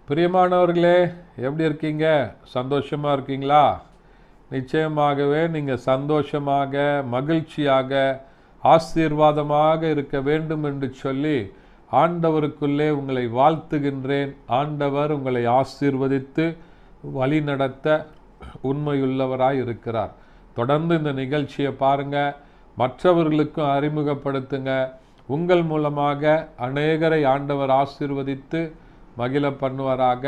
பிரியமானவர்களே, எப்படி இருக்கீங்க? சந்தோஷமாக இருக்கீங்களா? நிச்சயமாகவே நீங்கள் சந்தோஷமாக, மகிழ்ச்சியாக, ஆசீர்வாதமாக இருக்க வேண்டும் என்று சொல்லி ஆண்டவருக்குள்ளே உங்களை வாழ்த்துகின்றேன். ஆண்டவர் உங்களை ஆசீர்வதித்து வழி நடத்த உண்மையுள்ளவராய் இருக்கிறார். தொடர்ந்து இந்த நிகழ்ச்சியை பாருங்கள், மற்றவர்களுக்கும் அறிமுகப்படுத்துங்க. உங்கள் மூலமாக அநேகரை ஆண்டவர் ஆசீர்வதித்து மகிழ பண்ணுவாராக.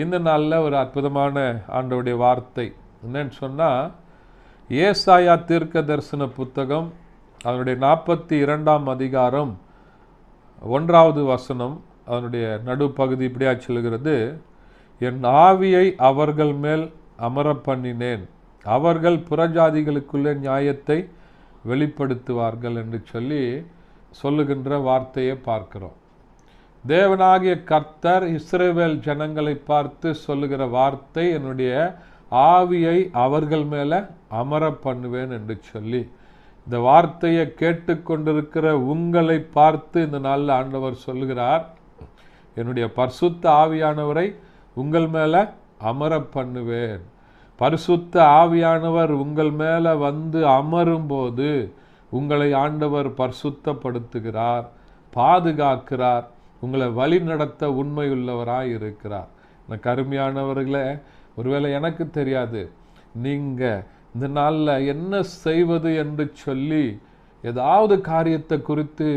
இந்த நாளில் ஒரு அற்புதமான ஆண்டவருடைய வார்த்தை என்னன்னு சொன்னால், ஏசாயா தீர்க்க தரிசன புத்தகம் அதனுடைய 42ஆம் அதிகாரம் 1வது வசனம், அதனுடைய நடுப்பகுதி இப்படியா சொல்கிறது: என் ஆவியை அவர்கள் மேல் அமர பண்ணினேன், அவர்கள் புறஜாதிகளுக்குள்ளே நியாயத்தை வெளிப்படுத்துவார்கள் என்று சொல்லி சொல்லுகின்ற வார்த்தையை பார்க்கிறோம். தேவனாகிய கர்த்தர் இஸ்ரவேல் ஜனங்களை பார்த்து சொல்லுகிற வார்த்தை, என்னுடைய ஆவியை அவர்கள் மேலே அமர பண்ணுவேன் என்று சொல்லி, இந்த வார்த்தையை கேட்டுக்கொண்டிருக்கிற உங்களை பார்த்து இந்த நாளில் ஆண்டவர் சொல்லுகிறார், என்னுடைய பரிசுத்த ஆவியானவரை உங்கள் மேலே அமர பண்ணுவேன். பரிசுத்த ஆவியானவர் உங்கள் மேலே வந்து அமரும்போது உங்களை ஆண்டவர் பரிசுத்தப்படுத்துகிறார், பாதுகாக்கிறார், உங்களை வழி நடத்த உண்மையுள்ளவராய் இருக்கிறார். எனக்கு அருமையானவர்களே, ஒருவேளை எனக்கு தெரியாது, நீங்கள் இந்த நாளில் என்ன செய்வது என்று சொல்லி ஏதாவது காரியத்தை குறித்து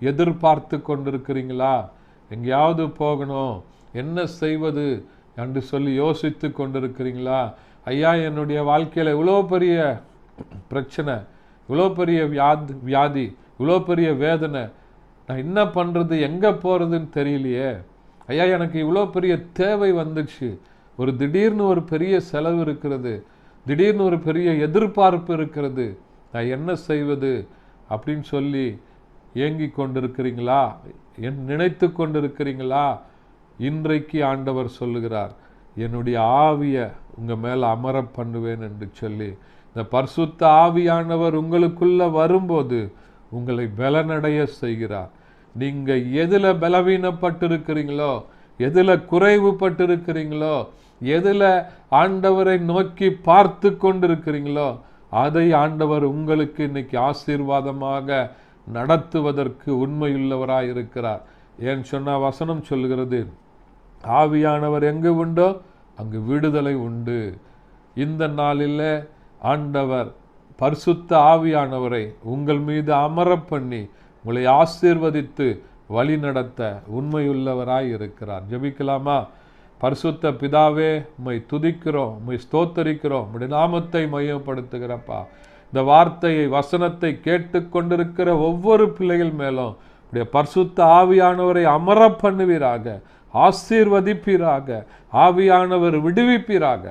எதிர்பார்த்து கொண்டிருக்கிறீங்களா? எங்கேயாவது போகணும், என்ன செய்வது என்று சொல்லி யோசித்து கொண்டிருக்கிறீங்களா? ஐயா, என்னுடைய வாழ்க்கையில் இவ்வளோ பெரிய பிரச்சனை, இவ்வளோ பெரிய வியாதி, இவ்வளோ பெரிய வேதனை, நான் என்ன பண்ணுறது, எங்கே போகிறதுன்னு தெரியலையே. ஐயா, எனக்கு இவ்வளோ பெரிய தேவை வந்துச்சு, ஒரு திடீர்னு ஒரு பெரிய செலவு இருக்கிறது, திடீர்னு ஒரு பெரிய எதிர்பார்ப்பு இருக்கிறது, நான் என்ன செய்வது அப்படின்னு சொல்லி ஏங்கி கொண்டிருக்கிறீங்களா? நினைத்து கொண்டிருக்கிறீங்களா? இன்றைக்கு ஆண்டவர் சொல்லுகிறார், என்னுடைய ஆவியை உங்கள் மேலே அமர பண்ணுவேன் என்று சொல்லி. இந்த பரிசுத்த ஆவியானவர் உங்களுக்குள்ள வரும்போது உங்களை பலனடைய செய்கிறார். நீங்கள் எதில் பலவீனப்பட்டிருக்கிறீங்களோ, எதில் குறைவுபட்டிருக்கிறீங்களோ, எதில் ஆண்டவரை நோக்கி பார்த்து கொண்டிருக்கிறீங்களோ, அதை ஆண்டவர் உங்களுக்கு இன்னைக்கு ஆசீர்வாதமாக நடத்துவதற்கு உண்மையுள்ளவராய் இருக்கிறார். ஏன் சொன்னால் வசனம் சொல்லுகிறது, ஆவியானவர் எங்கு உண்டோ அங்கு விடுதலை உண்டு. இந்த நாளில் ஆண்டவர் பரிசுத்த ஆவியானவரை உங்கள் மீது அமர பண்ணி உங்களை ஆசீர்வதித்து வழி நடத்த உண்மையுள்ளவராய் இருக்கிறார். ஜெபிக்கலாமா? பரிசுத்த பிதாவே, உம்மை துதிக்கிறோம், உம்மை ஸ்தோத்தரிக்கிறோம், உம்முடைய நாமத்தை மையப்படுத்துகிறப்பா. இந்த வார்த்தையை, வசனத்தை கேட்டு கொண்டிருக்கிற ஒவ்வொரு பிள்ளைகள் மேலும் உடைய பரிசுத்த ஆவியானவரை அமர பண்ணுவீராக, ஆசீர்வதிப்பீராக, ஆவியானவர் விடுவிப்பீராக.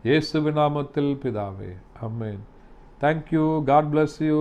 இயேசுவின் நாமத்தில் பிதாவே, amen. Thank you. God bless you.